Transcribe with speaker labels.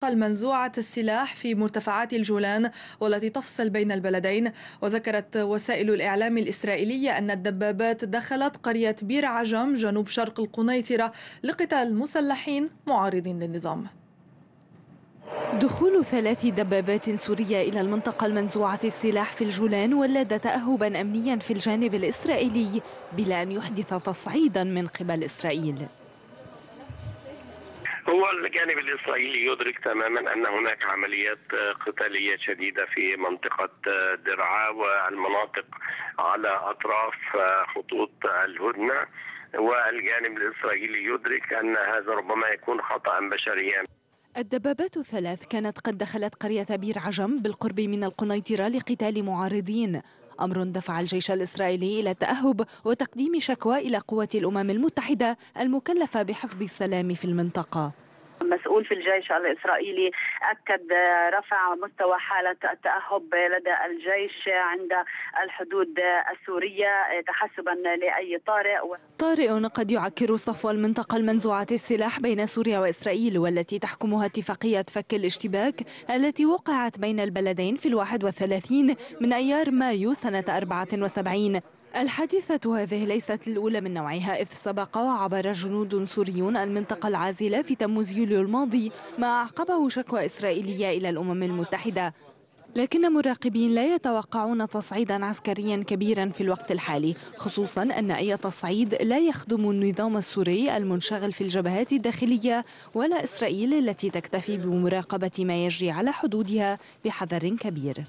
Speaker 1: المنزوعة السلاح في مرتفعات الجولان والتي تفصل بين البلدين. وذكرت وسائل الإعلام الإسرائيلية أن الدبابات دخلت قرية بير عجم جنوب شرق القنيطرة لقتال مسلحين معارضين للنظام.
Speaker 2: دخول 3 دبابات سورية إلى المنطقة المنزوعة السلاح في الجولان ولد تأهبا أمنيا في الجانب الإسرائيلي بلا أن يحدث تصعيدا من قبل إسرائيل.
Speaker 3: هو الجانب الإسرائيلي يدرك تماما أن هناك عمليات قتالية شديدة في منطقة درعا والمناطق على أطراف خطوط الهدنة، والجانب الإسرائيلي يدرك أن هذا ربما يكون خطأ بشريا.
Speaker 2: الدبابات الثلاث كانت قد دخلت قرية بير عجم بالقرب من القنيطرة لقتال معارضين، أمر دفع الجيش الإسرائيلي إلى التأهب وتقديم شكوى إلى قوات الأمم المتحدة المكلفة بحفظ السلام في المنطقة.
Speaker 4: مسؤول في الجيش الإسرائيلي أكد رفع مستوى حالة التأهب لدى الجيش عند الحدود السورية تحسبا لأي
Speaker 2: طارئ قد يعكر صفو المنطقة المنزوعة السلاح بين سوريا وإسرائيل، والتي تحكمها اتفاقية فك الاشتباك التي وقعت بين البلدين في 31 من أيار مايو سنة 74. الحادثة هذه ليست الأولى من نوعها، إذ سبق وعبر جنود سوريون المنطقة العازلة في تموز يوليو الماضي ما أعقبه شكوى إسرائيلية إلى الأمم المتحدة، لكن مراقبين لا يتوقعون تصعيدا عسكريا كبيرا في الوقت الحالي، خصوصا أن أي تصعيد لا يخدم النظام السوري المنشغل في الجبهات الداخلية ولا إسرائيل التي تكتفي بمراقبة ما يجري على حدودها بحذر كبير.